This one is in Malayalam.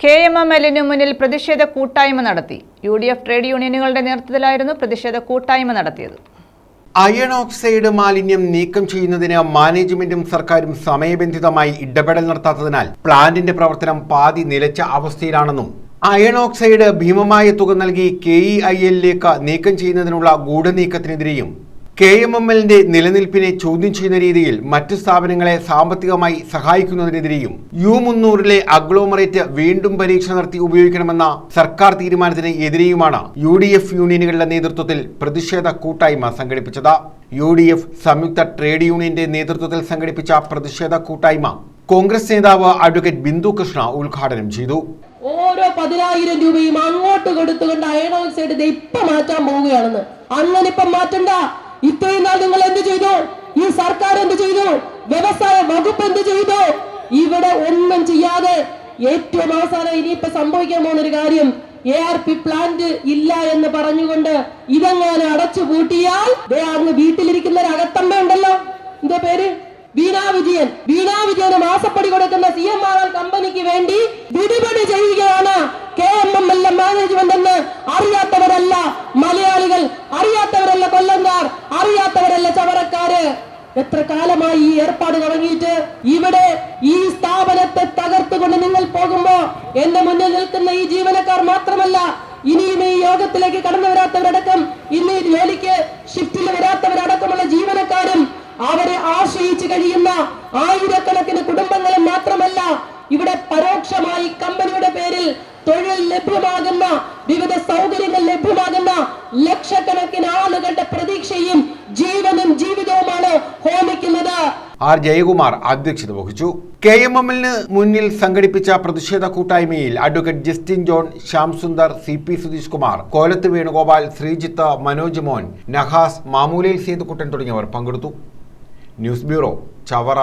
KMMLന് മുന്നിൽ പ്രതിഷേധ കൂട്ടായ്മ നടത്തി. UDF ട്രേഡ് യൂണിയനുകളുടെ നേതൃത്വത്തിലായിരുന്നു പ്രതിഷേധ കൂട്ടായ്മ നടത്തിയത്. അയൺ ഓക്സൈഡ് മാലിന്യം നീക്കം ചെയ്യുന്നതിന് മാനേജ്മെന്റും സർക്കാരും സമയബന്ധിതമായി ഇടപെടൽ നടത്താത്തതിനാൽ പ്ലാന്റിന്റെ പ്രവർത്തനം പാതി നിലച്ച അവസ്ഥയിലാണെന്നും അയൺ ഓക്സൈഡ് ഭീമമായ തുക നൽകി KEILലേക്ക് നീക്കം ചെയ്യുന്നതിനുള്ള ഗൂഢനീക്കത്തിനെതിരെയും KMMLന്റെ നിലനിൽപ്പിനെ ചോദ്യം ചെയ്യുന്ന രീതിയിൽ മറ്റു സ്ഥാപനങ്ങളെ സാമ്പത്തികമായി സഹായിക്കുന്നതിനെതിരെയും U300 അഗ്ലോമറേറ്റ് വീണ്ടും പരീക്ഷ നടത്തി ഉപയോഗിക്കണമെന്ന സർക്കാർ തീരുമാനത്തിന് എതിരെയുമാണ് UDF യൂണിയനുകളുടെ നേതൃത്വത്തിൽ പ്രതിഷേധ കൂട്ടായ്മ സംഘടിപ്പിച്ചത്. UDF സംയുക്ത ട്രേഡ് യൂണിയന്റെ നേതൃത്വത്തിൽ സംഘടിപ്പിച്ച പ്രതിഷേധ കൂട്ടായ്മ കോൺഗ്രസ് നേതാവ് അഡ്വക്കേറ്റ് ബിന്ദു കൃഷ്ണ ഉദ്ഘാടനം ചെയ്തു. ഓരോ 10,000 രൂപയും അങ്ങോട്ട് കൊടുത്തുകൊണ്ട് അയൺ ഓക്സൈഡ് ഇപ്പൊ മാറ്റാൻ പോവുകയാണെന്ന്. അങ്ങനെ ഇപ്പം മാറ്റണ്ട. ഇത്രയും നാൾ നിങ്ങൾ എന്ത് ചെയ്തു? ഈ സർക്കാർ എന്ത് ചെയ്തു? വ്യവസായ വകുപ്പ് എന്ത് ചെയ്തു? ഇവിടെ ഒന്നും ചെയ്യാതെ ഏറ്റവും അവസാനം ഇനിയിപ്പോ സംഭവിക്കാൻ പോകുന്ന ഒരു കാര്യം, ARP പ്ലാന്റ് ഇല്ല എന്ന് പറഞ്ഞുകൊണ്ട് ഇതെങ്ങാനും അടച്ചു പൂട്ടിയാൽ അങ്ങ് വീട്ടിലിരിക്കുന്ന ഒരു അകത്തമ്മ ഉണ്ടല്ലോ, എന്താ പേര്, വീണ വിജയന് മാസപ്പടി കൊടുക്കുന്ന CMR കമ്പനിക്ക് വേണ്ടി വിടുപടി ചെയ്യുകയാണ് KMML മാനേജ്മെന്റ് എന്ന് അറിയാത്തവരല്ല മലയാളികൾ, അറിയാത്തവരല്ല കൊല്ലംകാർ, അറിയാത്തവരല്ല ചവറക്കാര്. എത്ര കാലമായി ഈ ഏർപ്പാട് തുടങ്ങിയിട്ട്? ഇവിടെ ഈ സ്ഥാപനത്തെ തകർത്തുകൊണ്ട് നിങ്ങൾ പോകുമ്പോ എന്റെ മുന്നിൽ നിൽക്കുന്ന ഈ ജീവനക്കാർ മാത്രമല്ല, ഇനിയും ഈ യോഗത്തിലേക്ക് കടന്നു വരാത്തവരടക്കം, ഇന്ന് ഈ ജോലിക്ക് ഷിഫ്റ്റിൽ വരാത്തവരടക്കമുള്ള ജീവനക്കാരും അവരെ ആശ്രയിച്ച് കഴിയുന്ന ആയിരക്കണക്കിന് കുടുംബങ്ങളും മാത്രമല്ല, ഇവിടെ പരോക്ഷമായി കമ്പനിയുടെ പേരിൽ തൊഴിൽ ലഭ്യമാകുന്ന, വിവിധ സൗകര്യങ്ങൾ ലഭ്യമാകുന്ന ലക്ഷക്കണക്കിന് ആളുകളുടെ പ്രതീക്ഷയും ജീവനും ജീവിതവുമാണ് ഹോമിക്കുന്നത്. R. ജയകുമാർ അധ്യക്ഷത വഹിച്ചു. KMMLന് മുന്നിൽ സംഘടിപ്പിച്ച പ്രതിഷേധ കൂട്ടായ്മയിൽ advocate Justin John, Shyam Sundar, CP Sudheesh Kumar, Kolath Venugopal, Sreejith, Manoj മോൻ, നഹാസ്, മാമൂലയിൽ സേതുക്കുട്ടൻ തുടങ്ങിയവർ പങ്കെടുത്തു. News bureau, Chavara.